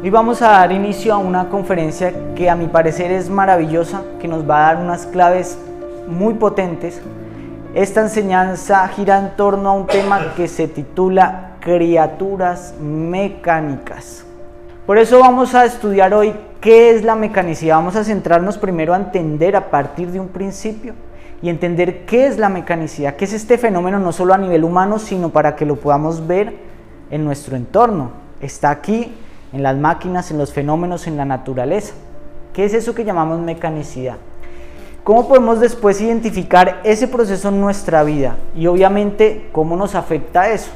Hoy vamos a dar inicio a una conferencia que a mi parecer es maravillosa, que nos va a dar unas claves muy potentes. Esta enseñanza gira en torno a un tema que se titula criaturas mecánicas. Por eso vamos a estudiar hoy qué es la mecanicidad. Vamos a centrarnos primero a entender a partir de un principio y entender qué es la mecanicidad, qué es este fenómeno no solo a nivel humano, sino para que lo podamos ver en nuestro entorno. Está aquí en las máquinas, en los fenómenos, en la naturaleza. ¿Qué es eso que llamamos mecanicidad? ¿Cómo podemos después identificar ese proceso en nuestra vida? Y obviamente, ¿cómo nos afecta eso?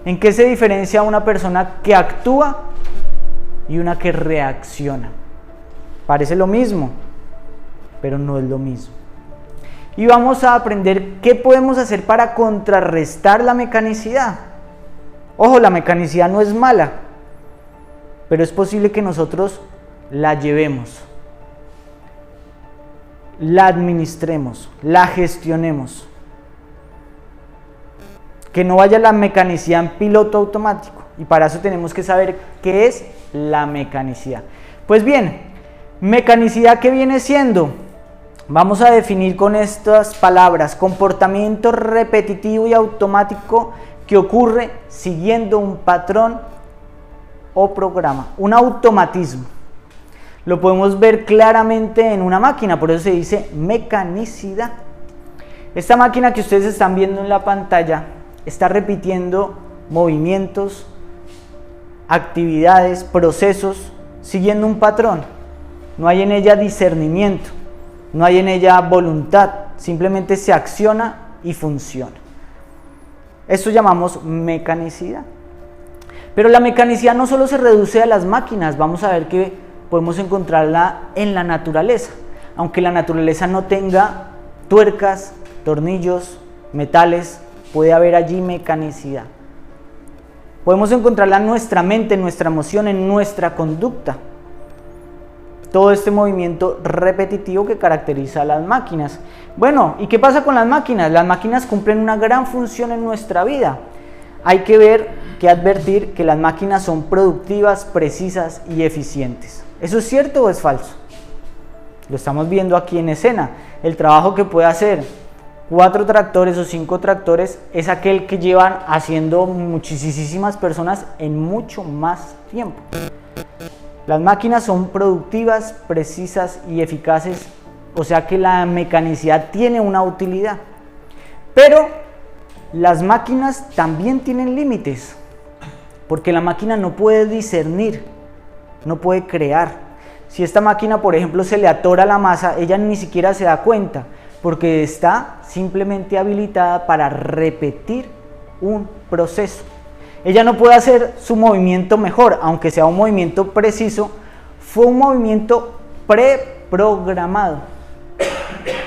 ¿En qué se diferencia una persona que actúa y una que reacciona? Parece lo mismo, pero no es lo mismo. Y vamos a aprender qué podemos hacer para contrarrestar la mecanicidad. Ojo, la mecanicidad no es mala, pero es posible que nosotros la llevemos, la administremos, la gestionemos. Que no vaya la mecanicidad en piloto automático. Y para eso tenemos que saber qué es la mecanicidad. Pues bien, mecanicidad, ¿qué viene siendo? Vamos a definir con estas palabras: comportamiento repetitivo y automático que ocurre siguiendo un patrón o programa, un automatismo. Lo podemos ver claramente en una máquina, por eso se dice mecanicidad. Esta máquina que ustedes están viendo en la pantalla está repitiendo movimientos, actividades, procesos, siguiendo un patrón. No hay en ella discernimiento, no hay en ella voluntad, simplemente se acciona y funciona. Esto llamamos mecanicidad. Pero la mecanicidad no solo se reduce a las máquinas, vamos a ver que podemos encontrarla en la naturaleza. Aunque la naturaleza no tenga tuercas, tornillos, metales, puede haber allí mecanicidad. Podemos encontrarla en nuestra mente, en nuestra emoción, en nuestra conducta. Todo este movimiento repetitivo que caracteriza a las máquinas. Bueno, ¿y qué pasa con las máquinas? Las máquinas cumplen una gran función en nuestra vida. Hay que advertir que las máquinas son productivas, precisas y eficientes. ¿Eso es cierto o es falso? Lo estamos viendo aquí en escena. El trabajo que puede hacer 4 tractores o 5 tractores es aquel que llevan haciendo muchísimas personas en mucho más tiempo. Las máquinas son productivas, precisas y eficaces, o sea que la mecanicidad tiene una utilidad. Pero las máquinas también tienen límites, porque la máquina no puede discernir, no puede crear. Si esta máquina, por ejemplo, se le atora la masa, ella ni siquiera se da cuenta, porque está simplemente habilitada para repetir un proceso. Ella no puede hacer su movimiento mejor, aunque sea un movimiento preciso, fue un movimiento preprogramado.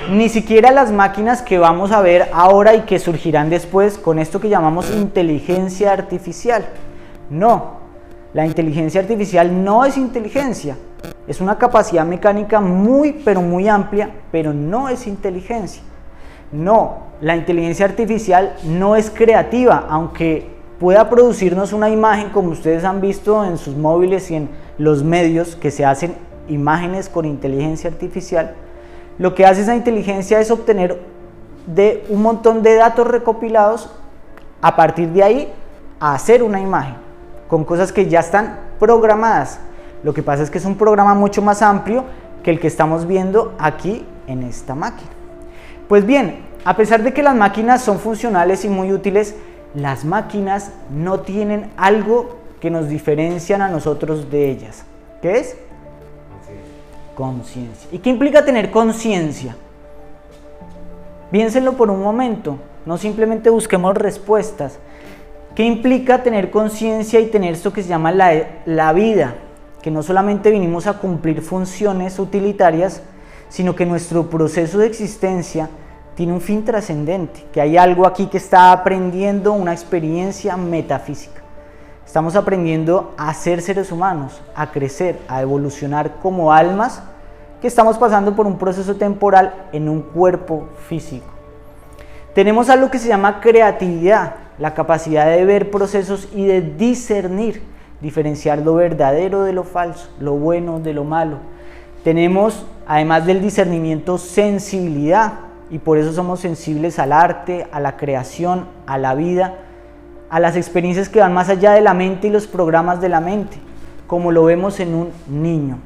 Ni siquiera las máquinas que vamos a ver ahora y que surgirán después con esto que llamamos inteligencia artificial. No, la inteligencia artificial no es inteligencia, es una capacidad mecánica pero muy amplia, pero no es inteligencia. No, la inteligencia artificial no es creativa, aunque pueda producirnos una imagen, como ustedes han visto en sus móviles y en los medios que se hacen imágenes con inteligencia artificial. Lo que hace esa inteligencia es obtener de un montón de datos recopilados, a partir de ahí hacer una imagen con cosas que ya están programadas. Lo que pasa es que es un programa mucho más amplio que el que estamos viendo aquí en esta máquina. Pues bien, a pesar de que las máquinas son funcionales y muy útiles, las máquinas no tienen algo que nos diferencian a nosotros de ellas. ¿Qué es? Conciencia. ¿Y qué implica tener conciencia? Piénsenlo por un momento, no simplemente busquemos respuestas. ¿Qué implica tener conciencia y tener esto que se llama la vida? Que no solamente vinimos a cumplir funciones utilitarias, sino que nuestro proceso de existencia tiene un fin trascendente, que hay algo aquí que está aprendiendo, una experiencia metafísica. Estamos aprendiendo a ser seres humanos, a crecer, a evolucionar como almas que estamos pasando por un proceso temporal en un cuerpo físico. Tenemos algo que se llama creatividad, la capacidad de ver procesos y de discernir, diferenciar lo verdadero de lo falso, lo bueno de lo malo. Tenemos, además del discernimiento, sensibilidad, y por eso somos sensibles al arte, a la creación, a la vida, a las experiencias que van más allá de la mente y los programas de la mente, como lo vemos en un niño.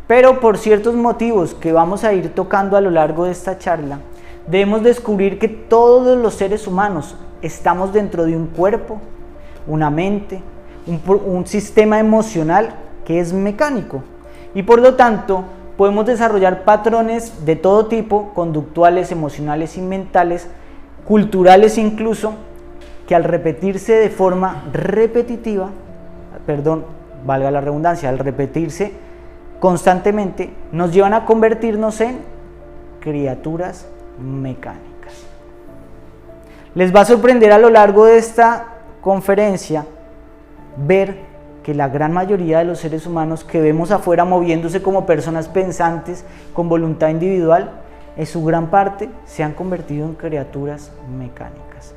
Pero por ciertos motivos que vamos a ir tocando a lo largo de esta charla, debemos descubrir que todos los seres humanos estamos dentro de un cuerpo, una mente, un sistema emocional que es mecánico, y por lo tanto podemos desarrollar patrones de todo tipo, conductuales, emocionales y mentales, culturales incluso, que al repetirse de forma repetitiva, valga la redundancia, al repetirse constantemente, nos llevan a convertirnos en criaturas mecánicas. Les va a sorprender a lo largo de esta conferencia ver que la gran mayoría de los seres humanos que vemos afuera moviéndose como personas pensantes con voluntad individual, en su gran parte se han convertido en criaturas mecánicas.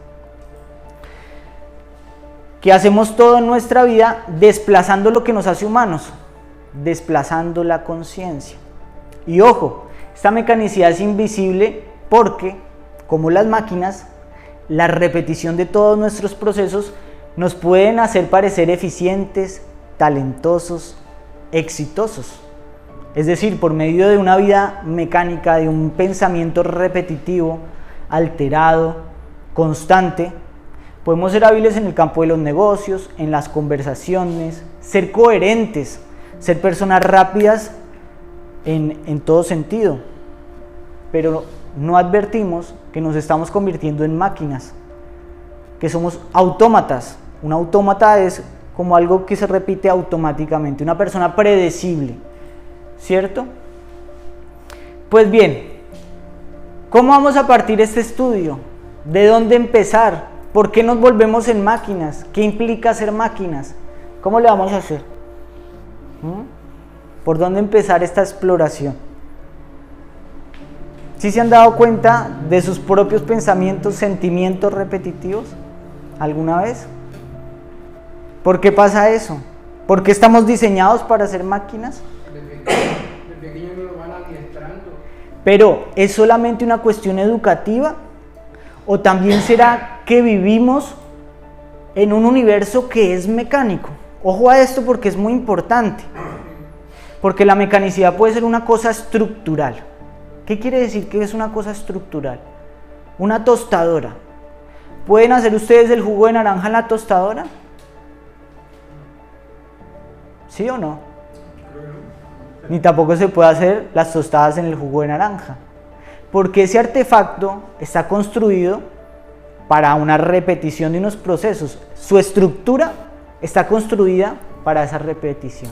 Que hacemos todo en nuestra vida desplazando lo que nos hace humanos, desplazando la conciencia. Y ojo, esta mecanicidad es invisible porque, como las máquinas, la repetición de todos nuestros procesos nos pueden hacer parecer eficientes, talentosos, exitosos. Es decir, por medio de una vida mecánica, de un pensamiento repetitivo, alterado, constante, podemos ser hábiles en el campo de los negocios, en las conversaciones, ser coherentes, ser personas rápidas en todo sentido. Pero no advertimos que nos estamos convirtiendo en máquinas, que somos autómatas. Un autómata es como algo que se repite automáticamente, una persona predecible, ¿cierto? Pues bien, ¿cómo vamos a partir este estudio? ¿De dónde empezar? ¿Por qué nos volvemos en máquinas? ¿Qué implica ser máquinas? ¿Cómo le vamos a hacer? ¿Por dónde empezar esta exploración? ¿Sí se han dado cuenta de sus propios pensamientos, sentimientos repetitivos alguna vez? ¿Por qué pasa eso? ¿Por qué estamos diseñados para ser máquinas? De pequeño nos van adiestrando. Pero, ¿es solamente una cuestión educativa? ¿O también será que vivimos en un universo que es mecánico? Ojo a esto porque es muy importante. Porque la mecanicidad puede ser una cosa estructural. ¿Qué quiere decir que es una cosa estructural? Una tostadora. ¿Pueden hacer ustedes el jugo de naranja en la tostadora? ¿Sí o no? Ni tampoco se puede hacer las tostadas en el jugo de naranja. Porque ese artefacto está construido para una repetición de unos procesos. Su estructura está construida para esa repetición.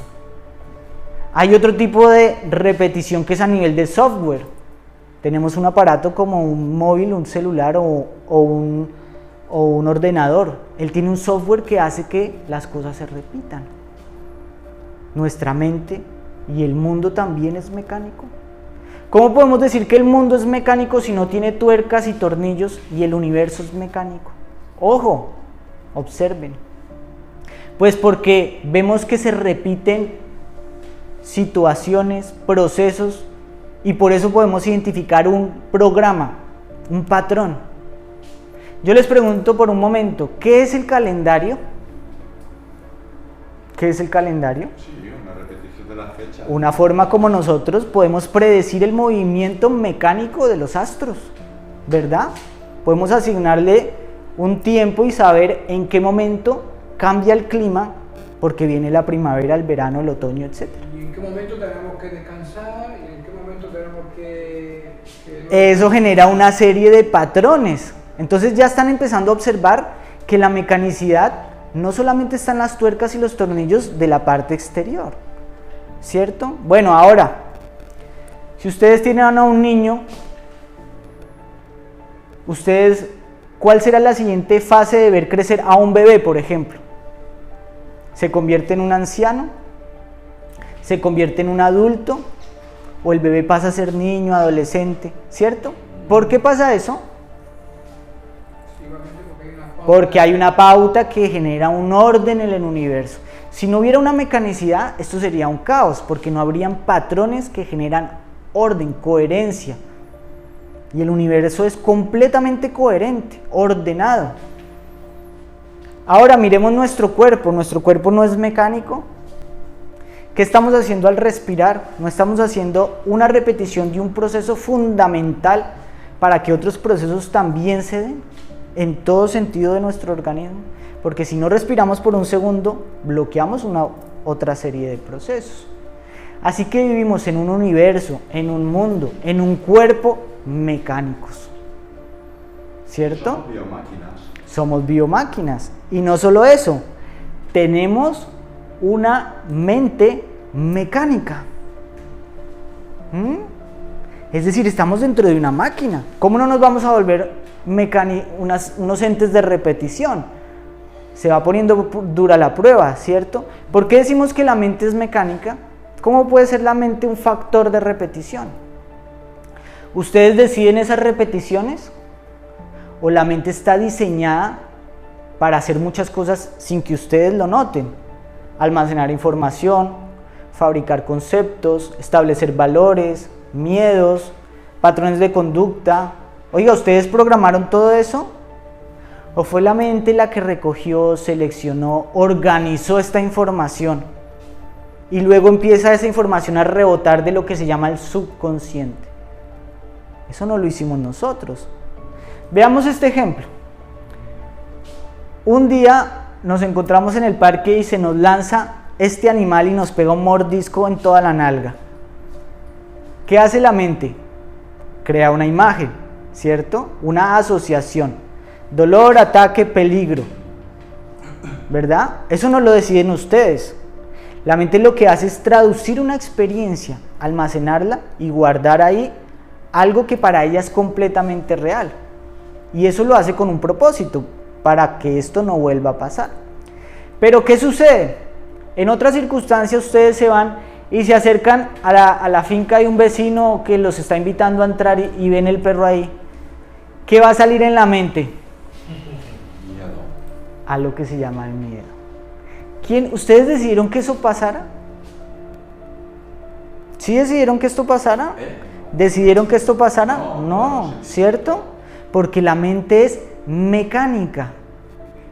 Hay otro tipo de repetición que es a nivel de software. Tenemos un aparato como un móvil, un celular o un ordenador. Él tiene un software que hace que las cosas se repitan. Nuestra mente y el mundo también es mecánico. ¿Cómo podemos decir que el mundo es mecánico si no tiene tuercas y tornillos y el universo es mecánico? Ojo, observen. Pues porque vemos que se repiten situaciones, procesos, y por eso podemos identificar un programa, un patrón. Yo les pregunto por un momento, ¿qué es el calendario? ¿Qué es el calendario? Sí, una repetición de las fechas. Una forma como nosotros podemos predecir el movimiento mecánico de los astros, ¿verdad? Podemos asignarle un tiempo y saber en qué momento cambia el clima, porque viene la primavera, el verano, el otoño, etc. ¿Y en qué momento tenemos que descansar? ¿Y en qué momento tenemos que Eso genera una serie de patrones. Entonces ya están empezando a observar que la mecanicidad no solamente está en las tuercas y los tornillos de la parte exterior, ¿cierto? Bueno, ahora, si ustedes tienen a un niño, ¿cuál será la siguiente fase de ver crecer a un bebé, por ejemplo? ¿Se convierte en un anciano? ¿Se convierte en un adulto? ¿O el bebé pasa a ser niño, adolescente? ¿Cierto? ¿Por qué pasa eso? Igualmente porque hay una porque hay una pauta que genera un orden en el universo. Si no hubiera una mecanicidad, esto sería un caos, porque no habrían patrones que generan orden, coherencia. Y el universo es completamente coherente, ordenado. Ahora miremos nuestro cuerpo no es mecánico. ¿Qué estamos haciendo al respirar? No estamos haciendo una repetición de un proceso fundamental para que otros procesos también se den en todo sentido de nuestro organismo. Porque si no respiramos por un segundo, bloqueamos una otra serie de procesos. Así que vivimos en un universo, en un mundo, en un cuerpo mecánicos. ¿Cierto? Somos biomáquinas. Somos biomáquinas. Y no solo eso, tenemos una mente mecánica. Es decir, estamos dentro de una máquina. ¿Cómo no nos vamos a volver unos entes de repetición? Se va poniendo dura la prueba, ¿cierto? ¿Por qué decimos que la mente es mecánica? ¿Cómo puede ser la mente un factor de repetición? ¿Ustedes deciden esas repeticiones? ¿O la mente está diseñada para hacer muchas cosas sin que ustedes lo noten? Almacenar información, fabricar conceptos, establecer valores, miedos, patrones de conducta. Oiga, ¿ustedes programaron todo eso? ¿O fue la mente la que recogió, seleccionó, organizó esta información? Y luego empieza esa información a rebotar de lo que se llama el subconsciente. Eso no lo hicimos nosotros. Veamos este ejemplo. Un día nos encontramos en el parque y se nos lanza este animal y nos pega un mordisco en toda la nalga. ¿Qué hace la mente? Crea una imagen, ¿cierto? Una asociación. Dolor, ataque, peligro. ¿Verdad? Eso no lo deciden ustedes. La mente lo que hace es traducir una experiencia, almacenarla y guardar ahí algo que para ella es completamente real. Y eso lo hace con un propósito, para que esto no vuelva a pasar. Pero ¿qué sucede? En otras circunstancias ustedes se van y se acercan a la finca de un vecino que los está invitando a entrar y ven el perro ahí. ¿Qué va a salir en la mente? Miedo. A lo que se llama el miedo. ¿Ustedes decidieron que eso pasara? ¿Sí decidieron que esto pasara? ¿Decidieron que esto pasara? No, ¿cierto? Porque la mente es mecánica.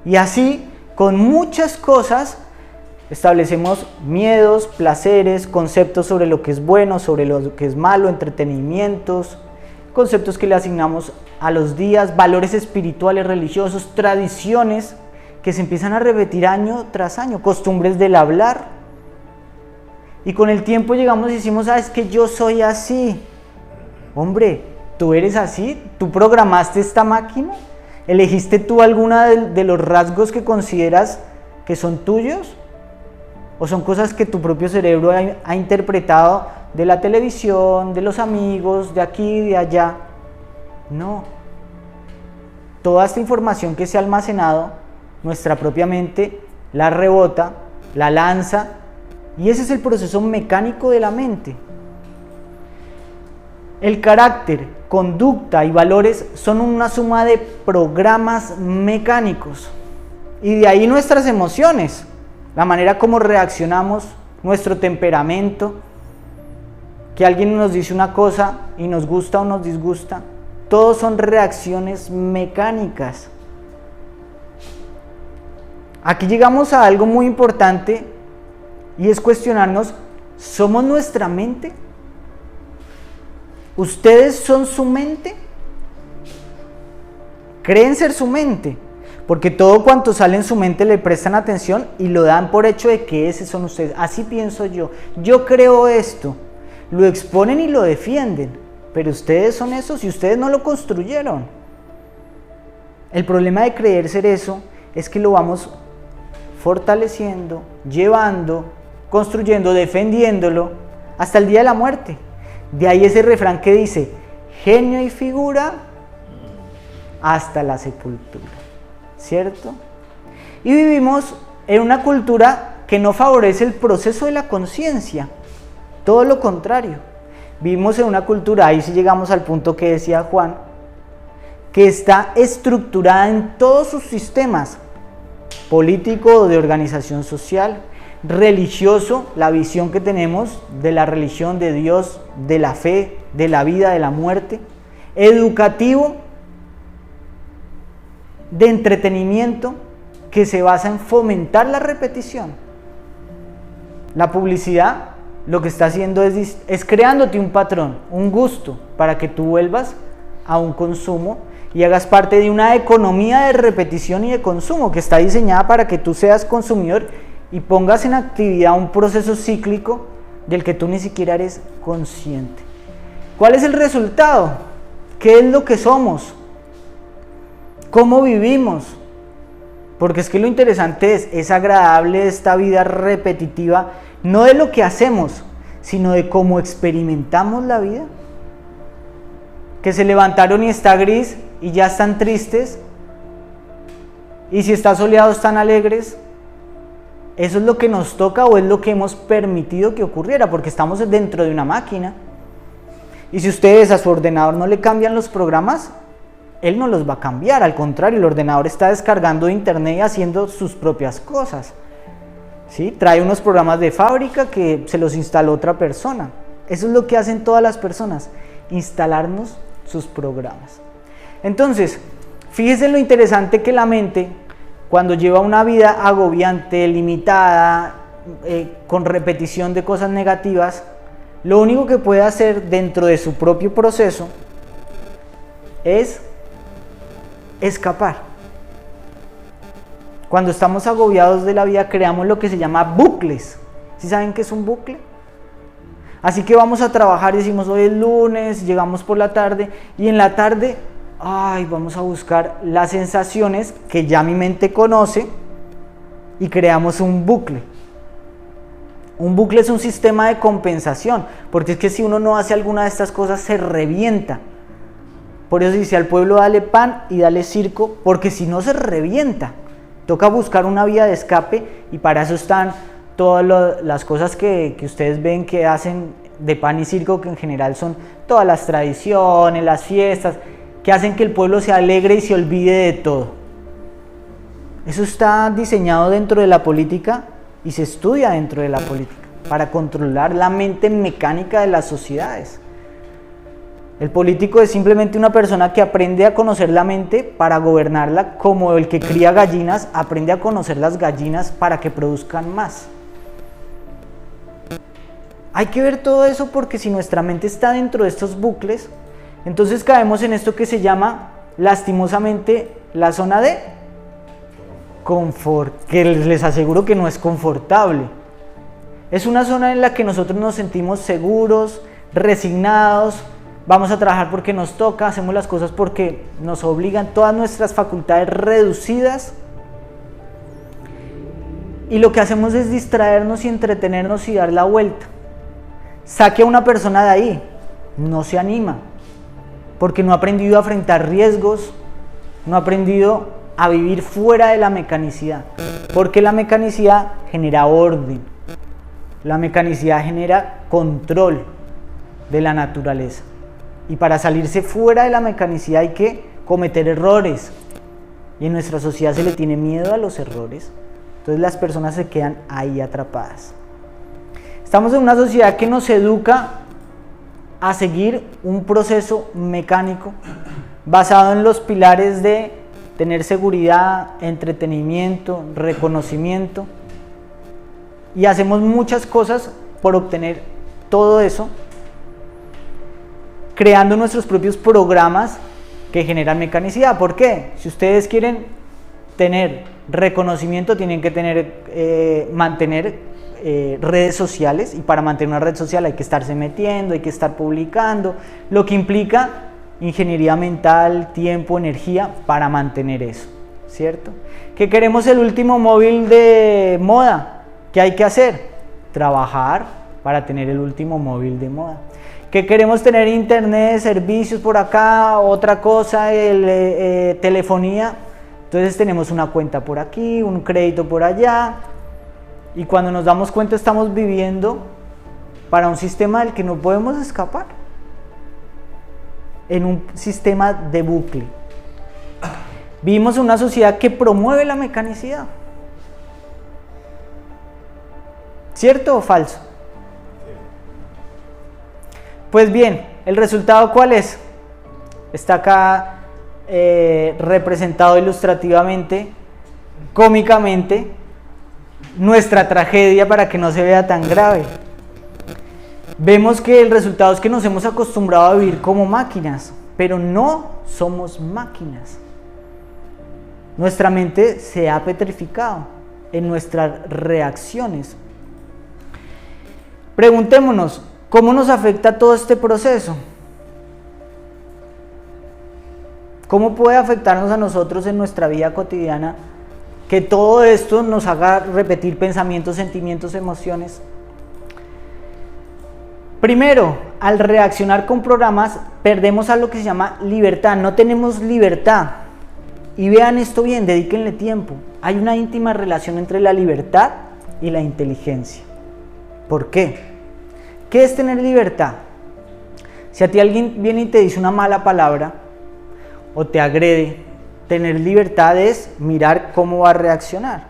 Y así, con muchas cosas, establecemos miedos, placeres, conceptos sobre lo que es bueno, sobre lo que es malo, entretenimientos, conceptos que le asignamos a los días, valores espirituales, religiosos, tradiciones que se empiezan a repetir año tras año, costumbres del hablar. Y con el tiempo llegamos y decimos, es que yo soy así. Hombre, ¿tú eres así? ¿Tú programaste esta máquina? ¿Elegiste tú alguna de los rasgos que consideras que son tuyos? ¿O son cosas que tu propio cerebro ha interpretado de la televisión, de los amigos, de aquí, de allá? No. Toda esta información que se ha almacenado, nuestra propia mente la rebota, la lanza, y ese es el proceso mecánico de la mente. El carácter, conducta y valores son una suma de programas mecánicos, y de ahí nuestras emociones, la manera como reaccionamos, nuestro temperamento, que alguien nos dice una cosa y nos gusta o nos disgusta, todos son reacciones mecánicas. Aquí llegamos a algo muy importante y es cuestionarnos, ¿somos nuestra mente? ¿Ustedes son su mente? ¿Creen ser su mente? Porque todo cuanto sale en su mente le prestan atención y lo dan por hecho de que ese son ustedes. Así pienso yo. Yo creo esto. Lo exponen y lo defienden. Pero ustedes son esos y ustedes no lo construyeron. El problema de creer ser eso es que lo vamos fortaleciendo, llevando, construyendo, defendiéndolo hasta el día de la muerte. De ahí ese refrán que dice, genio y figura hasta la sepultura. ¿Cierto? Y vivimos en una cultura que no favorece el proceso de la conciencia, todo lo contrario. Vivimos en una cultura, ahí sí llegamos al punto que decía Juan, que está estructurada en todos sus sistemas, político o de organización social, religioso, la visión que tenemos de la religión, de Dios, de la fe, de la vida, de la muerte, educativo, de entretenimiento, que se basa en fomentar la repetición. La publicidad lo que está haciendo es creándote un patrón, un gusto, para que tú vuelvas a un consumo y hagas parte de una economía de repetición y de consumo que está diseñada para que tú seas consumidor y pongas en actividad un proceso cíclico del que tú ni siquiera eres consciente. ¿Cuál es el resultado? ¿Qué es lo que somos? ¿Cómo vivimos? Porque es que lo interesante es agradable esta vida repetitiva, no de lo que hacemos, sino de cómo experimentamos la vida. Que se levantaron y está gris y ya están tristes, y si está soleado están alegres. ¿Eso es lo que nos toca o es lo que hemos permitido que ocurriera? Porque estamos dentro de una máquina. Y si ustedes a su ordenador no le cambian los programas, él no los va a cambiar. Al contrario, el ordenador está descargando de internet y haciendo sus propias cosas. ¿Sí? Trae unos programas de fábrica que se los instaló otra persona. Eso es lo que hacen todas las personas, instalarnos sus programas. Entonces, fíjese lo interesante que la mente, cuando lleva una vida agobiante, limitada, con repetición de cosas negativas, lo único que puede hacer dentro de su propio proceso es escapar. Cuando estamos agobiados de la vida, creamos lo que se llama bucles. ¿Sí saben qué es un bucle? Así que vamos a trabajar y decimos, hoy es lunes, llegamos por la tarde, y en la tarde, vamos a buscar las sensaciones que ya mi mente conoce, y creamos un bucle. Un bucle es un sistema de compensación, porque es que si uno no hace alguna de estas cosas, se revienta. Por eso dice al pueblo, dale pan y dale circo, porque si no se revienta. Toca buscar una vía de escape, y para eso están todas las cosas que ustedes ven que hacen de pan y circo, que en general son todas las tradiciones, las fiestas, que hacen que el pueblo se alegre y se olvide de todo. Eso está diseñado dentro de la política y se estudia dentro de la política para controlar la mente mecánica de las sociedades. El político es simplemente una persona que aprende a conocer la mente para gobernarla, como el que cría gallinas aprende a conocer las gallinas para que produzcan más. Hay que ver todo eso, porque si nuestra mente está dentro de estos bucles, entonces caemos en esto que se llama, lastimosamente, la zona de confort, que les aseguro que no es confortable. Es una zona en la que nosotros nos sentimos seguros, resignados, vamos a trabajar porque nos toca, hacemos las cosas porque nos obligan, todas nuestras facultades reducidas, y lo que hacemos es distraernos y entretenernos y dar la vuelta. Saque a una persona de ahí, no se anima, porque no ha aprendido a enfrentar riesgos, no ha aprendido a vivir fuera de la mecanicidad, porque la mecanicidad genera orden, la mecanicidad genera control de la naturaleza, y para salirse fuera de la mecanicidad hay que cometer errores, y en nuestra sociedad se le tiene miedo a los errores, entonces las personas se quedan ahí atrapadas. Estamos en una sociedad que nos educa a seguir un proceso mecánico basado en los pilares de tener seguridad, entretenimiento, reconocimiento, y hacemos muchas cosas por obtener todo eso, creando nuestros propios programas que generan mecanicidad. ¿Por qué? Si ustedes quieren tener reconocimiento, tienen que mantener redes sociales, y para mantener una red social hay que estarse metiendo, hay que estar publicando, lo que implica ingeniería mental, tiempo, energía para mantener eso, ¿cierto? ¿Qué queremos? El último móvil de moda. ¿Qué hay que hacer? Trabajar para tener el último móvil de moda. ¿Qué queremos? Tener internet, servicios por acá, otra cosa, telefonía. Entonces tenemos una cuenta por aquí, un crédito por allá, y cuando nos damos cuenta estamos viviendo para un sistema del que no podemos escapar, en un sistema de bucle. Vivimos en una sociedad que promueve la mecanicidad. ¿Cierto o falso? Pues bien, ¿el resultado cuál es? Está acá representado ilustrativamente, cómicamente, nuestra tragedia para que no se vea tan grave. Vemos que el resultado es que nos hemos acostumbrado a vivir como máquinas, pero no somos máquinas. Nuestra mente se ha petrificado en nuestras reacciones. Preguntémonos, ¿cómo nos afecta todo este proceso? ¿Cómo puede afectarnos a nosotros en nuestra vida cotidiana que todo esto nos haga repetir pensamientos, sentimientos, emociones? Primero, al reaccionar con programas, perdemos algo que se llama libertad. No tenemos libertad. Y vean esto bien, dedíquenle tiempo. Hay una íntima relación entre la libertad y la inteligencia. ¿Por qué? ¿Qué es tener libertad? Si a ti alguien viene y te dice una mala palabra o te agrede, tener libertad es mirar cómo va a reaccionar.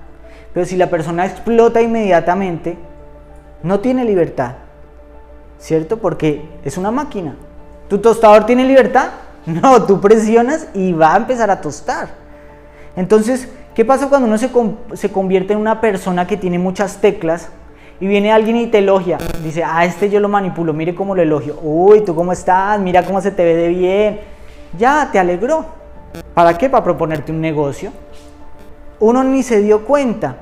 Pero si la persona explota inmediatamente, no tiene libertad, ¿cierto? Porque es una máquina. ¿Tu tostador tiene libertad? No, tú presionas y va a empezar a tostar. Entonces, ¿qué pasa cuando uno se convierte en una persona que tiene muchas teclas y viene alguien y te elogia? Dice, este yo lo manipulo, mire cómo lo elogio. Uy, ¿tú cómo estás? Mira cómo se te ve de bien. Ya, te alegró. ¿Para qué? Para proponerte un negocio. Uno ni se dio cuenta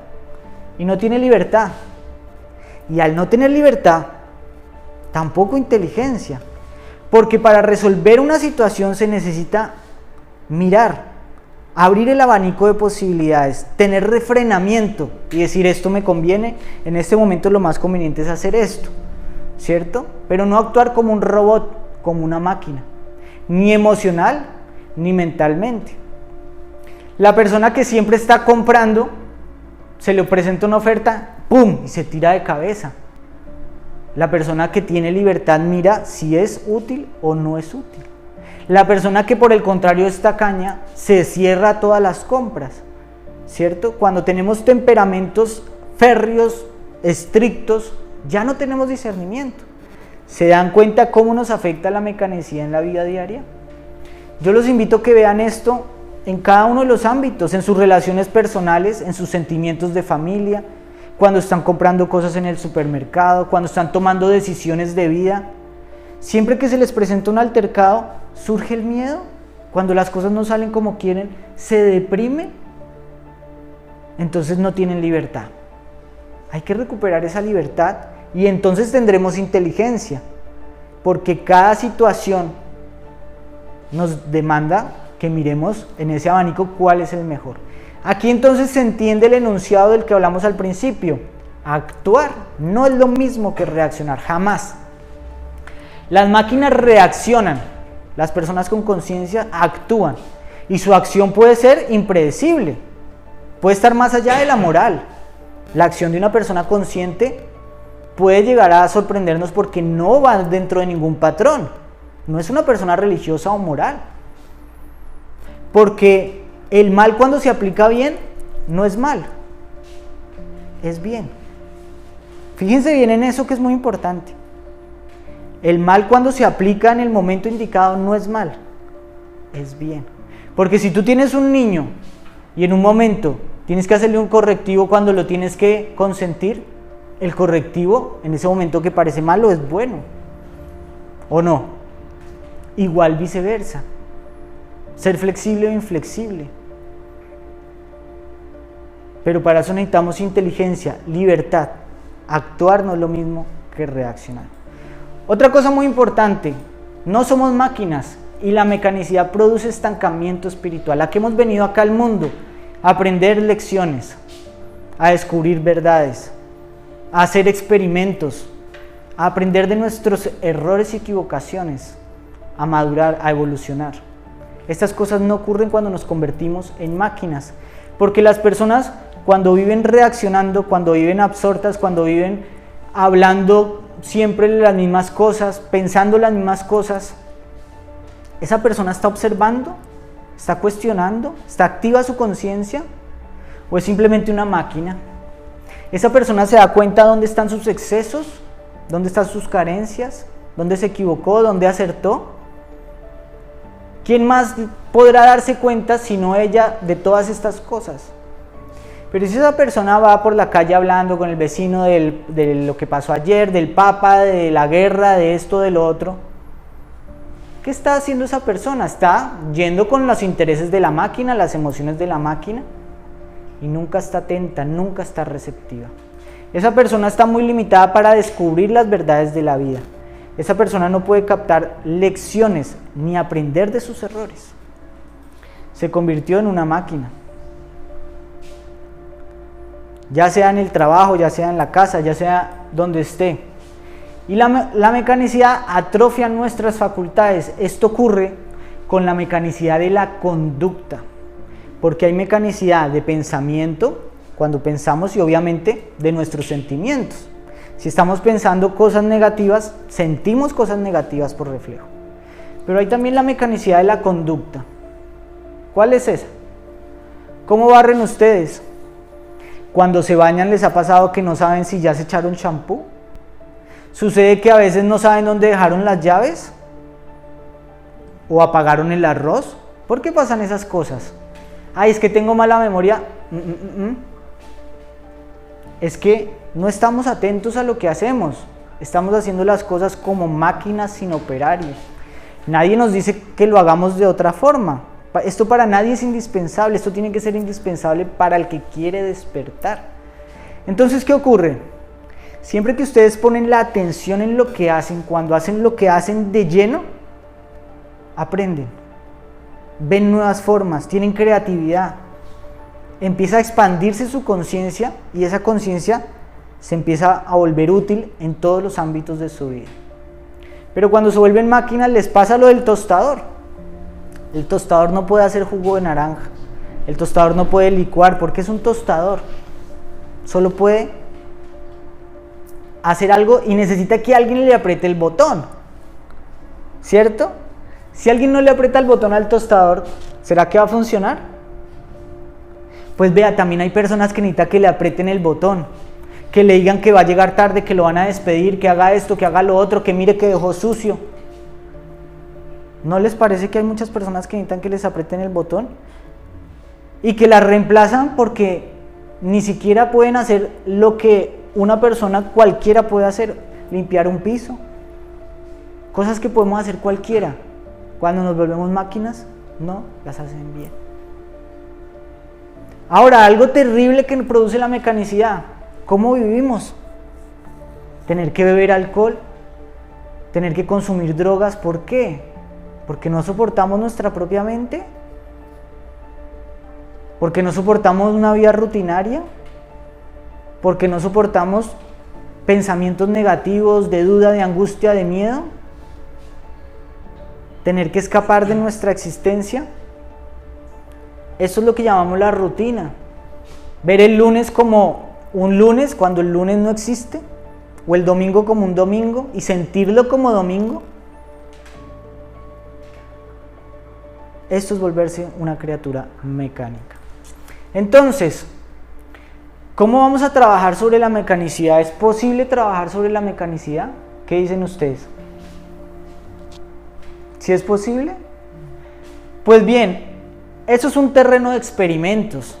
y no tiene libertad. Y al no tener libertad, tampoco inteligencia. Porque para resolver una situación se necesita mirar, abrir el abanico de posibilidades, tener refrenamiento y decir esto me conviene, en este momento lo más conveniente es hacer esto, ¿cierto? Pero no actuar como un robot, como una máquina, ni emocional ni mentalmente. La persona que siempre está comprando, se le presenta una oferta, ¡pum!, y se tira de cabeza. La persona que tiene libertad mira si es útil o no es útil. La persona que por el contrario es tacaña se cierra a todas las compras, ¿cierto? Cuando tenemos temperamentos férreos, estrictos, ya no tenemos discernimiento. ¿Se dan cuenta cómo nos afecta la mecanicidad en la vida diaria? Yo los invito a que vean esto en cada uno de los ámbitos, en sus relaciones personales, en sus sentimientos de familia, cuando están comprando cosas en el supermercado, cuando están tomando decisiones de vida. Siempre que se les presenta un altercado, surge el miedo. Cuando las cosas no salen como quieren, se deprime. Entonces no tienen libertad. Hay que recuperar esa libertad y entonces tendremos inteligencia, porque cada situación nos demanda que miremos en ese abanico cuál es el mejor. Aquí entonces se entiende el enunciado del que hablamos al principio. Actuar no es lo mismo que reaccionar, jamás. Las máquinas reaccionan, las personas con conciencia actúan y su acción puede ser impredecible, puede estar más allá de la moral. La acción de una persona consciente puede llegar a sorprendernos porque no va dentro de ningún patrón, no es una persona religiosa o moral, porque el mal cuando se aplica bien, no es mal, es bien. Fíjense bien en eso que es muy importante. El mal cuando se aplica en el momento indicado no es mal, es bien. Porque si tú tienes un niño y en un momento tienes que hacerle un correctivo cuando lo tienes que consentir, el correctivo en ese momento que parece malo es bueno, ¿o no? Igual viceversa. Ser flexible o inflexible. Pero para eso necesitamos inteligencia, libertad. Actuar no es lo mismo que reaccionar. Otra cosa muy importante, no somos máquinas y la mecanicidad produce estancamiento espiritual. ¿A qué hemos venido acá al mundo? A aprender lecciones, a descubrir verdades, a hacer experimentos, a aprender de nuestros errores y equivocaciones, a madurar, a evolucionar. Estas cosas no ocurren cuando nos convertimos en máquinas, porque las personas cuando viven reaccionando, cuando viven absortas, cuando viven hablando siempre las mismas cosas, pensando las mismas cosas, esa persona está observando ¿Está cuestionando? ¿Está activa su conciencia? ¿O es simplemente una máquina? ¿Esa persona se da cuenta dónde están sus excesos? ¿Dónde están sus carencias? ¿Dónde se equivocó? ¿Dónde acertó? ¿Quién más podrá darse cuenta sino ella de todas estas cosas? Pero si esa persona va por la calle hablando con el vecino de lo que pasó ayer, del Papa, de la guerra, de esto, de lo otro, ¿qué está haciendo esa persona? Está yendo con los intereses de la máquina, las emociones de la máquina, y nunca está atenta, nunca está receptiva. Esa persona está muy limitada para descubrir las verdades de la vida. Esa persona no puede captar lecciones ni aprender de sus errores. Se convirtió en una máquina. Ya sea en el trabajo, ya sea en la casa, ya sea donde esté. Y la mecanicidad atrofia nuestras facultades. Esto ocurre con la mecanicidad de la conducta, porque hay mecanicidad de pensamiento, cuando pensamos, y obviamente de nuestros sentimientos. Si estamos pensando cosas negativas, sentimos cosas negativas por reflejo. Pero hay también la mecanicidad de la conducta. ¿Cuál es esa? ¿Cómo barren ustedes? Cuando se bañan, ¿les ha pasado que no saben si ya se echaron champú? ¿Sucede que a veces no saben dónde dejaron las llaves? ¿O apagaron el arroz? ¿Por qué pasan esas cosas? Ay, es que tengo mala memoria. Es que no estamos atentos a lo que hacemos. Estamos haciendo las cosas como máquinas sin operarios. Nadie nos dice que lo hagamos de otra forma. Esto para nadie es indispensable. Esto tiene que ser indispensable para el que quiere despertar. Entonces, ¿qué ocurre? Siempre que ustedes ponen la atención en lo que hacen, cuando hacen lo que hacen de lleno, aprenden, ven nuevas formas, tienen creatividad, empieza a expandirse su conciencia y esa conciencia se empieza a volver útil en todos los ámbitos de su vida. Pero cuando se vuelven máquinas les pasa lo del tostador. El tostador no puede hacer jugo de naranja, el tostador no puede licuar porque es un tostador, solo puede hacer algo y necesita que alguien le apriete el botón, ¿cierto? Si alguien no le aprieta el botón al tostador, ¿será que va a funcionar? Pues vea, también hay personas que necesitan que le aprieten el botón, que le digan que va a llegar tarde, que lo van a despedir, que haga esto, que haga lo otro, que mire que dejó sucio. ¿No les parece que hay muchas personas que necesitan que les aprieten el botón? Y que las reemplazan porque ni siquiera pueden hacer lo que una persona cualquiera puede hacer, limpiar un piso. Cosas que podemos hacer cualquiera. Cuando nos volvemos máquinas, no las hacen bien. Ahora, algo terrible que produce la mecanicidad. ¿Cómo vivimos? Tener que beber alcohol, tener que consumir drogas. ¿Por qué? ¿Porque no soportamos nuestra propia mente? ¿Porque no soportamos una vida rutinaria? ¿Porque no soportamos pensamientos negativos, de duda, de angustia, de miedo? ¿Tener que escapar de nuestra existencia? Eso es lo que llamamos la rutina. Ver el lunes como un lunes cuando el lunes no existe, o el domingo como un domingo y sentirlo como domingo. Esto es volverse una criatura mecánica. Entonces, ¿cómo vamos a trabajar sobre la mecanicidad? ¿Es posible trabajar sobre la mecanicidad? ¿Qué dicen ustedes? ¿Sí es posible? Pues bien, eso es un terreno de experimentos.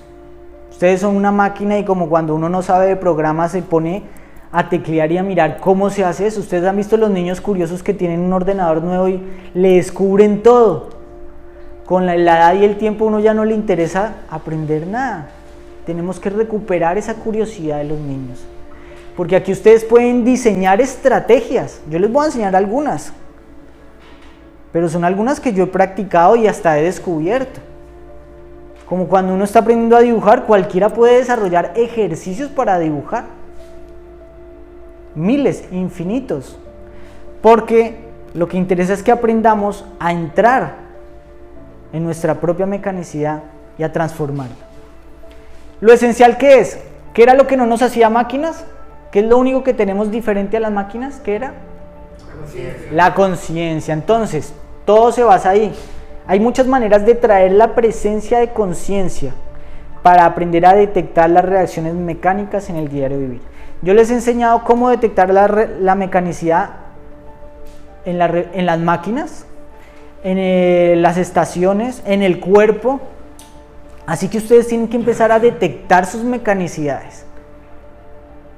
Ustedes son una máquina y como cuando uno no sabe de programas se pone a teclear y a mirar cómo se hace eso. Ustedes han visto los niños curiosos que tienen un ordenador nuevo y le descubren todo. Con la edad y el tiempo uno ya no le interesa aprender nada. Tenemos que recuperar esa curiosidad de los niños. Porque aquí ustedes pueden diseñar estrategias. Yo les voy a enseñar algunas. Pero son algunas que yo he practicado y hasta he descubierto. Como cuando uno está aprendiendo a dibujar, cualquiera puede desarrollar ejercicios para dibujar. Miles, infinitos. Porque lo que interesa es que aprendamos a entrar en nuestra propia mecanicidad y a transformarla. Lo esencial que es, ¿qué era lo que no nos hacía máquinas? ¿Qué es lo único que tenemos diferente a las máquinas? ¿Qué era? La conciencia. Entonces, todo se basa ahí. Hay muchas maneras de traer la presencia de conciencia para aprender a detectar las reacciones mecánicas en el diario vivir. Yo les he enseñado cómo detectar la mecanicidad en las máquinas, en las estaciones, en el cuerpo. Así que ustedes tienen que empezar a detectar sus mecanicidades.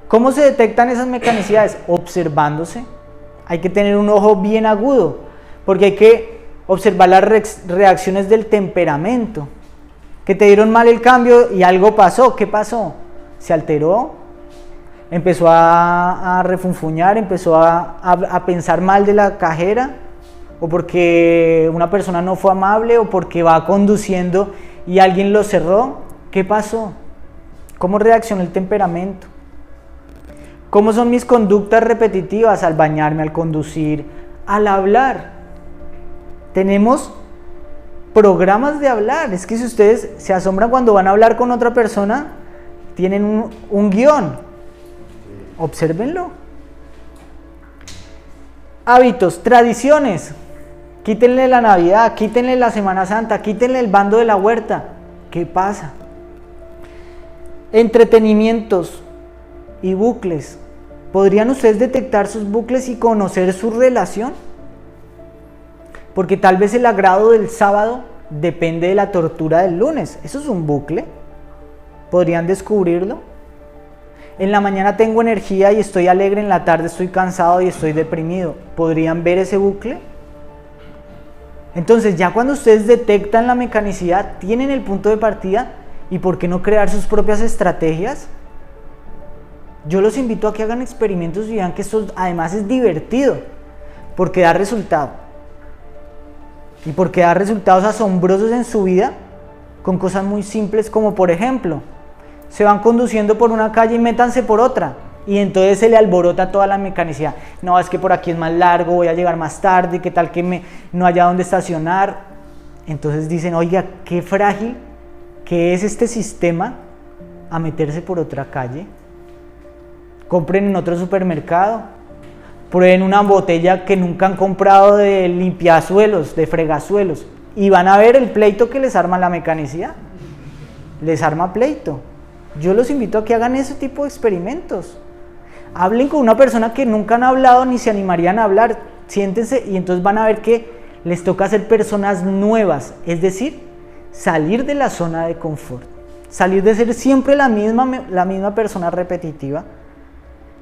¿Cómo se detectan esas mecanicidades? Observándose. Hay que tener un ojo bien agudo, porque hay que observar las reacciones del temperamento. Que te dieron mal el cambio y algo pasó. ¿Qué pasó? ¿Se alteró? ¿Empezó a refunfuñar? ¿Empezó a pensar mal de la cajera? ¿O porque una persona no fue amable? ¿O porque va conduciendo y alguien lo cerró? ¿Qué pasó? ¿Cómo reaccionó el temperamento? ¿Cómo son mis conductas repetitivas al bañarme, al conducir, al hablar? Tenemos programas de hablar. Es que si ustedes se asombran cuando van a hablar con otra persona, tienen un guión. Obsérvenlo. Hábitos, tradiciones. Quítenle la Navidad, quítenle la Semana Santa, quítenle el bando de la huerta. ¿Qué pasa? Entretenimientos y bucles. ¿Podrían ustedes detectar sus bucles y conocer su relación? Porque tal vez el agrado del sábado depende de la tortura del lunes. Eso es un bucle. ¿Podrían descubrirlo? En la mañana tengo energía y estoy alegre, en la tarde estoy cansado y estoy deprimido. ¿Podrían ver ese bucle? Entonces, ya cuando ustedes detectan la mecanicidad, tienen el punto de partida, y ¿por qué no crear sus propias estrategias? Yo los invito a que hagan experimentos y vean que esto además es divertido, porque da resultado. Y porque da resultados asombrosos en su vida con cosas muy simples, como por ejemplo, se van conduciendo por una calle y métanse por otra, y entonces se le alborota toda la mecanicidad. No, es que por aquí es más largo, voy a llegar más tarde, qué tal que no haya dónde estacionar. Entonces dicen, oiga, qué frágil que es este sistema a meterse por otra calle. Compren en otro supermercado, prueben una botella que nunca han comprado de limpiasuelos, de fregasuelos, y van a ver el pleito que les arma la mecanicidad. Les arma pleito. Yo los invito a que hagan ese tipo de experimentos. Hablen con una persona que nunca han hablado ni se animarían a hablar. Siéntense y entonces van a ver que les toca ser personas nuevas, es decir, salir de la zona de confort, salir de ser siempre la misma persona repetitiva.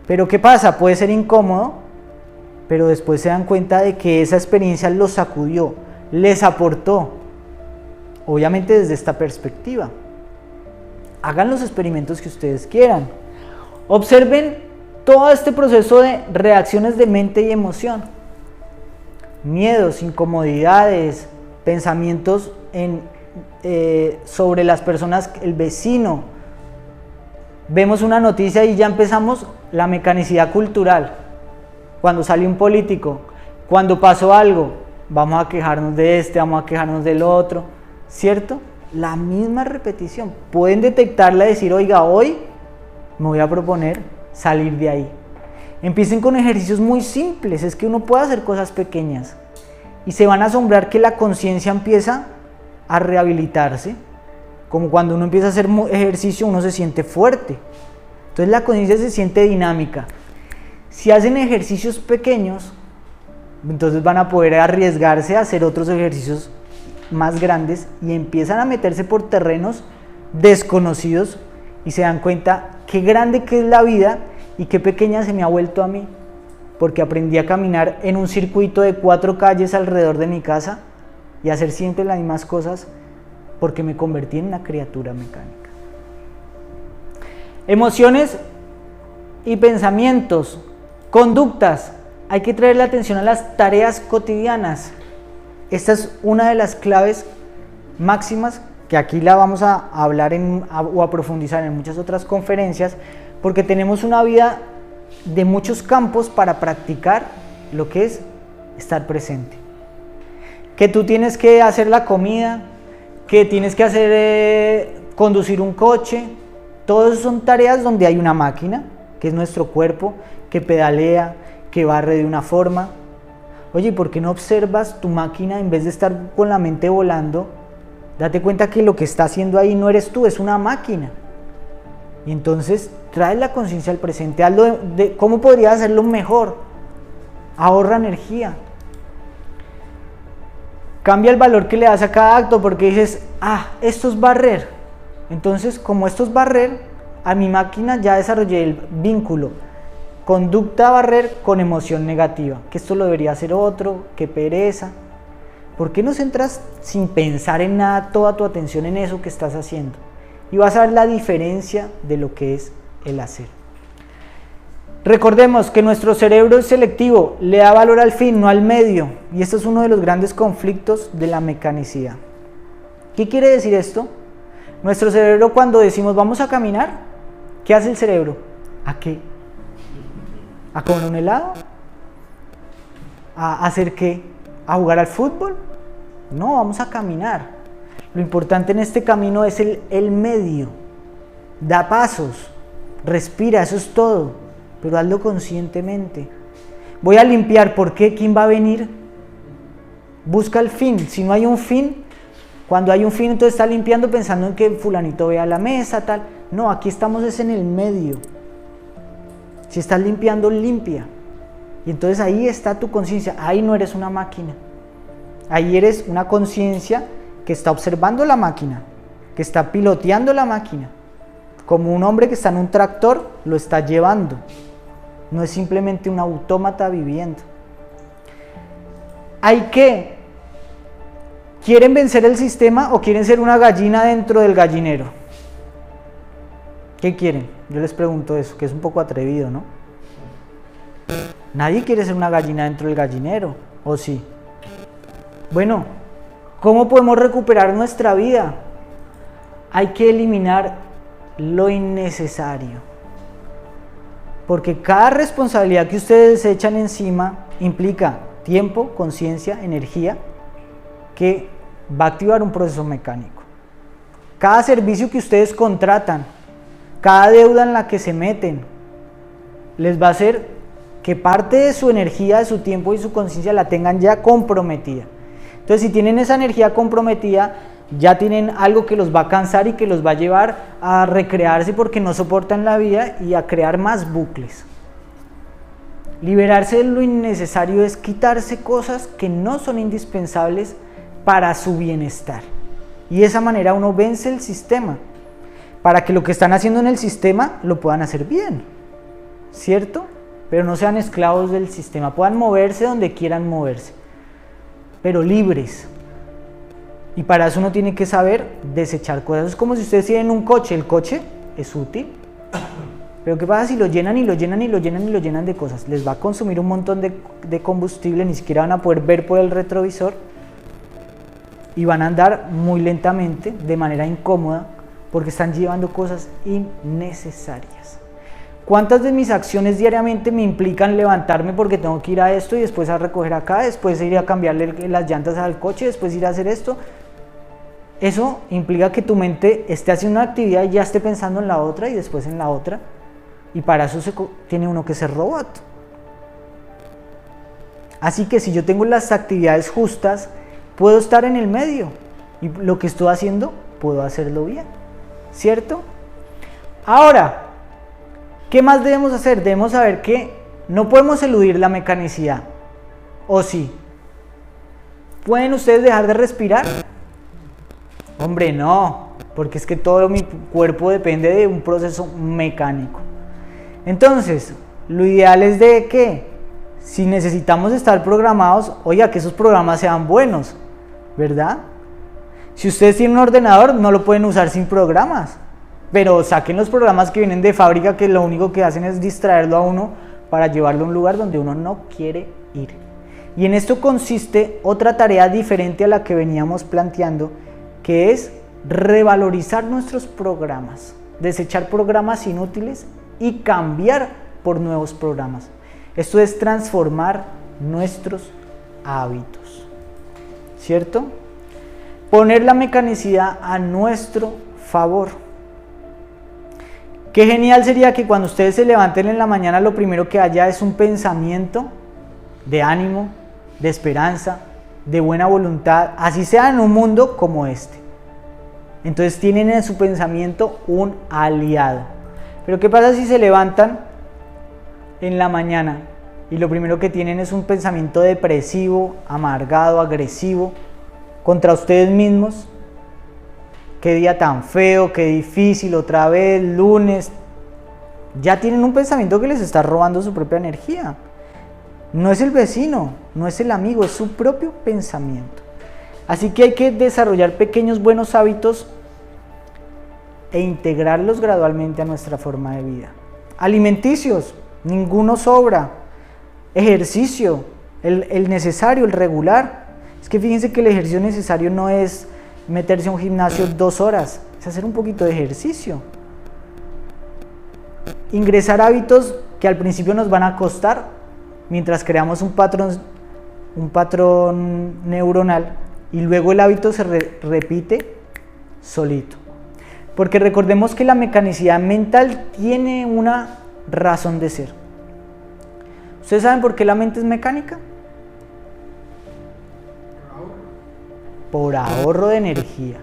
Pero ¿qué pasa? Puede ser incómodo, pero después se dan cuenta de que esa experiencia los sacudió, les aportó, obviamente desde esta perspectiva. Hagan los experimentos que ustedes quieran. Observen todo este proceso de reacciones de mente y emoción. Miedos, incomodidades, pensamientos sobre las personas, el vecino. Vemos una noticia y ya empezamos la mecanicidad cultural. Cuando sale un político, cuando pasó algo, vamos a quejarnos de este, vamos a quejarnos del otro, ¿cierto? La misma repetición. Pueden detectarla y decir, oiga, hoy me voy a proponer salir de ahí. Empiecen con ejercicios muy simples, es que uno puede hacer cosas pequeñas y se van a asombrar que la conciencia empieza a rehabilitarse. Como cuando uno empieza a hacer ejercicio, uno se siente fuerte. Entonces la conciencia se siente dinámica. Si hacen ejercicios pequeños, entonces van a poder arriesgarse a hacer otros ejercicios más grandes y empiezan a meterse por terrenos desconocidos y se dan cuenta qué grande que es la vida y qué pequeña se me ha vuelto a mí, porque aprendí a caminar en un circuito de 4 calles alrededor de mi casa y hacer siempre las mismas cosas porque me convertí en una criatura mecánica. Emociones y pensamientos, conductas. Hay que traer la atención a las tareas cotidianas. Esta es una de las claves máximas que aquí la vamos a hablar o a profundizar en muchas otras conferencias, porque tenemos una vida de muchos campos para practicar lo que es estar presente. Que tú tienes que hacer la comida, que tienes que hacer conducir un coche, todas son tareas donde hay una máquina, que es nuestro cuerpo, que pedalea, que barre de una forma. Oye, ¿por qué no observas tu máquina en vez de estar con la mente volando? Date cuenta que lo que está haciendo ahí no eres tú, es una máquina. Y entonces trae la conciencia al presente, hazlo de cómo podrías hacerlo mejor. Ahorra energía. Cambia el valor que le das a cada acto, porque dices, esto es barrer. Entonces, como esto es barrer, a mi máquina ya desarrollé el vínculo conducta barrer con emoción negativa, que esto lo debería hacer otro, que pereza. ¿Por qué no centras sin pensar en nada toda tu atención en eso que estás haciendo? Y vas a ver la diferencia de lo que es el hacer. Recordemos que nuestro cerebro es selectivo, le da valor al fin, no al medio, y esto es uno de los grandes conflictos de la mecanicidad. ¿Qué quiere decir esto? Nuestro cerebro, cuando decimos vamos a caminar, ¿qué hace el cerebro? ¿A qué? ¿A comer un helado? ¿A hacer qué? ¿A jugar al fútbol? No, vamos a caminar. Lo importante en este camino es el medio. Da pasos, respira, eso es todo, pero hazlo conscientemente. Voy a limpiar, ¿por qué? ¿Quién va a venir? Busca el fin. Si no hay un fin, cuando hay un fin, entonces está limpiando pensando en que fulanito vea la mesa, tal. No, aquí estamos es en el medio. Si estás limpiando, limpia. Y entonces ahí está tu conciencia. Ahí no eres una máquina. Ahí eres una conciencia que está observando la máquina, que está piloteando la máquina. Como un hombre que está en un tractor, lo está llevando. No es simplemente un autómata viviendo. ¿Quieren vencer el sistema o quieren ser una gallina dentro del gallinero? ¿Qué quieren? Yo les pregunto eso, que es un poco atrevido, ¿no? Nadie quiere ser una gallina dentro del gallinero, ¿o sí? Bueno, ¿cómo podemos recuperar nuestra vida? Hay que eliminar lo innecesario. Porque cada responsabilidad que ustedes se echan encima implica tiempo, conciencia, energía, que va a activar un proceso mecánico. Cada servicio que ustedes contratan, cada deuda en la que se meten, les va a hacer que parte de su energía, de su tiempo y su conciencia la tengan ya comprometida. Entonces, si tienen esa energía comprometida, ya tienen algo que los va a cansar y que los va a llevar a recrearse porque no soportan la vida y a crear más bucles. Liberarse de lo innecesario es quitarse cosas que no son indispensables para su bienestar. Y de esa manera uno vence el sistema, para que lo que están haciendo en el sistema lo puedan hacer bien, ¿cierto? Pero no sean esclavos del sistema, puedan moverse donde quieran moverse, pero libres. Y para eso uno tiene que saber desechar cosas. Es como si ustedes tienen un coche, el coche es útil, pero ¿qué pasa si lo llenan y lo llenan y lo llenan y lo llenan de cosas? Les va a consumir un montón de combustible, ni siquiera van a poder ver por el retrovisor y van a andar muy lentamente, de manera incómoda, porque están llevando cosas innecesarias. ¿Cuántas de mis acciones diariamente me implican levantarme porque tengo que ir a esto y después a recoger acá, después ir a cambiarle las llantas al coche, después ir a hacer esto? Eso implica que tu mente esté haciendo una actividad y ya esté pensando en la otra y después en la otra, y para eso tiene uno que ser robot. Así que si yo tengo las actividades justas, puedo estar en el medio y lo que estoy haciendo puedo hacerlo bien, ¿cierto? Ahora, ¿qué más debemos hacer? Debemos saber que no podemos eludir la mecanicidad, ¿o sí? ¿Pueden ustedes dejar de respirar? Hombre, no, porque es que todo mi cuerpo depende de un proceso mecánico. Entonces, lo ideal es de que si necesitamos estar programados, oiga, que esos programas sean buenos, ¿verdad? Si ustedes tienen un ordenador, no lo pueden usar sin programas, pero saquen los programas que vienen de fábrica, que lo único que hacen es distraerlo a uno para llevarlo a un lugar donde uno no quiere ir. Y en esto consiste otra tarea diferente a la que veníamos planteando, que es revalorizar nuestros programas, desechar programas inútiles y cambiar por nuevos programas. Esto es transformar nuestros hábitos, ¿cierto? Poner la mecanicidad a nuestro favor. Qué genial sería que cuando ustedes se levanten en la mañana lo primero que haya es un pensamiento de ánimo, de esperanza, de buena voluntad, así sea en un mundo como este. Entonces tienen en su pensamiento un aliado. Pero ¿qué pasa si se levantan en la mañana y lo primero que tienen es un pensamiento depresivo, amargado, agresivo contra ustedes mismos? Qué día tan feo, qué difícil, otra vez, lunes. Ya tienen un pensamiento que les está robando su propia energía. No es el vecino, no es el amigo, es su propio pensamiento. Así que hay que desarrollar pequeños buenos hábitos e integrarlos gradualmente a nuestra forma de vida. Alimenticios, ninguno sobra. Ejercicio, el necesario, el regular. Es que fíjense que el ejercicio necesario no es meterse a un gimnasio 2 horas, es hacer un poquito de ejercicio. Ingresar hábitos que al principio nos van a costar, mientras creamos un patrón neuronal y luego el hábito se repite solito. Porque recordemos que la mecanicidad mental tiene una razón de ser. ¿Ustedes saben por qué la mente es mecánica? Por ahorro de energía.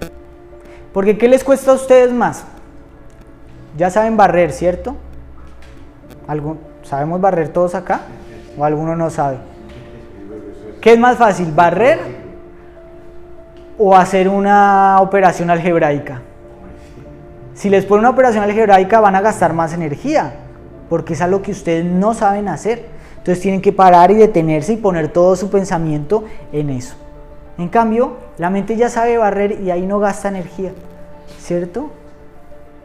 Porque ¿qué les cuesta a ustedes más? Ya saben barrer, ¿cierto? ¿Sabemos barrer todos acá? ¿O alguno no sabe? ¿Qué es más fácil, barrer o hacer una operación algebraica? Si les ponen una operación algebraica van a gastar más energía, porque es algo que ustedes no saben hacer. Entonces tienen que parar y detenerse y poner todo su pensamiento en eso. En cambio, la mente ya sabe barrer y ahí no gasta energía, ¿cierto?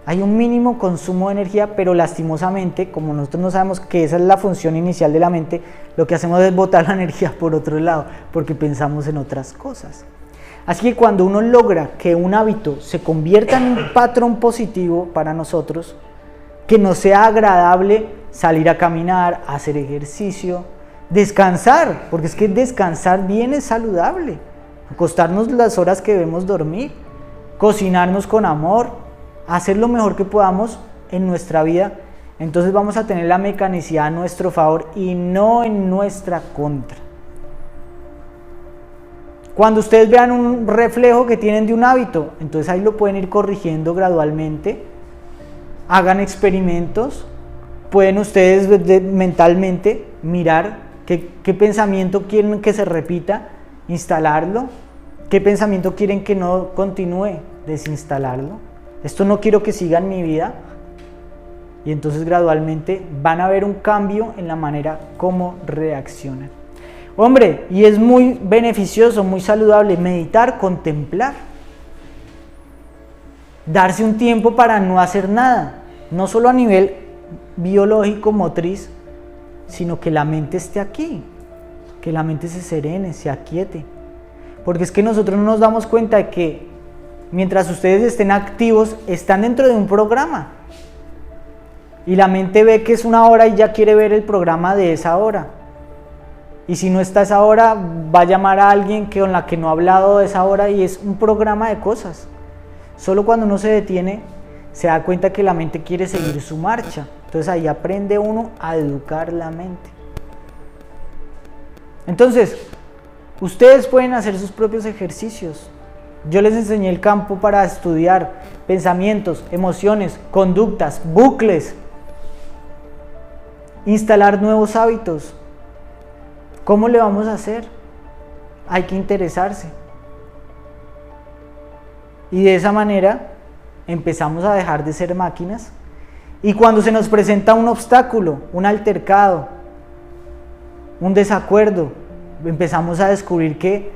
Hay un mínimo consumo de energía, pero lastimosamente, como nosotros no sabemos que esa es la función inicial de la mente, lo que hacemos es botar la energía por otro lado, porque pensamos en otras cosas. Así que cuando uno logra que un hábito se convierta en un patrón positivo para nosotros, que nos sea agradable salir a caminar, hacer ejercicio, descansar, porque es que descansar bien es saludable, acostarnos las horas que debemos dormir, cocinarnos con amor, hacer lo mejor que podamos en nuestra vida, entonces vamos a tener la mecanicidad a nuestro favor y no en nuestra contra. Cuando ustedes vean un reflejo que tienen de un hábito, entonces ahí lo pueden ir corrigiendo gradualmente, hagan experimentos, pueden ustedes mentalmente mirar qué pensamiento quieren que se repita, instalarlo, qué pensamiento quieren que no continúe, desinstalarlo. Esto no quiero que siga en mi vida, y entonces gradualmente van a ver un cambio en la manera como reaccionan. Hombre, y es muy beneficioso, muy saludable meditar, contemplar, darse un tiempo para no hacer nada, no solo a nivel biológico, motriz, sino que la mente esté aquí, que la mente se serene, se aquiete, porque es que nosotros no nos damos cuenta de que mientras ustedes estén activos, están dentro de un programa. Y la mente ve que es una hora y ya quiere ver el programa de esa hora. Y si no está esa hora, va a llamar a alguien con la que no ha hablado de esa hora y es un programa de cosas. Solo cuando uno se detiene, se da cuenta que la mente quiere seguir su marcha. Entonces ahí aprende uno a educar la mente. Entonces, ustedes pueden hacer sus propios ejercicios. Yo les enseñé el campo para estudiar pensamientos, emociones, conductas, bucles, instalar nuevos hábitos. ¿Cómo le vamos a hacer? Hay que interesarse. Y de esa manera empezamos a dejar de ser máquinas. Y cuando se nos presenta un obstáculo, un altercado, un desacuerdo, empezamos a descubrir que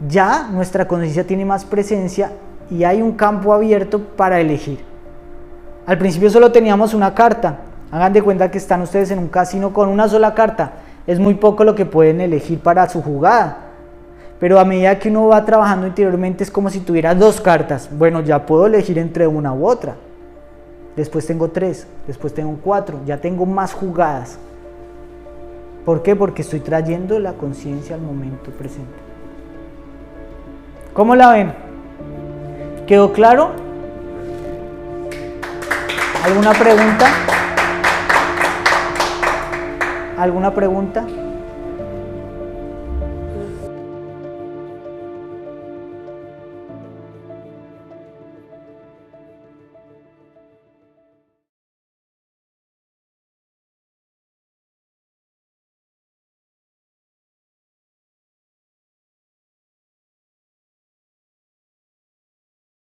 ya nuestra conciencia tiene más presencia y hay un campo abierto para elegir. Al principio solo teníamos una carta. Hagan de cuenta que están ustedes en un casino con una sola carta. Es muy poco lo que pueden elegir para su jugada. Pero a medida que uno va trabajando interiormente es como si tuviera 2 cartas. Bueno, ya puedo elegir entre una u otra. Después tengo 3, después tengo 4, ya tengo más jugadas. ¿Por qué? Porque estoy trayendo la conciencia al momento presente. ¿Cómo la ven? ¿Quedó claro? ¿Alguna pregunta? ¿Alguna pregunta?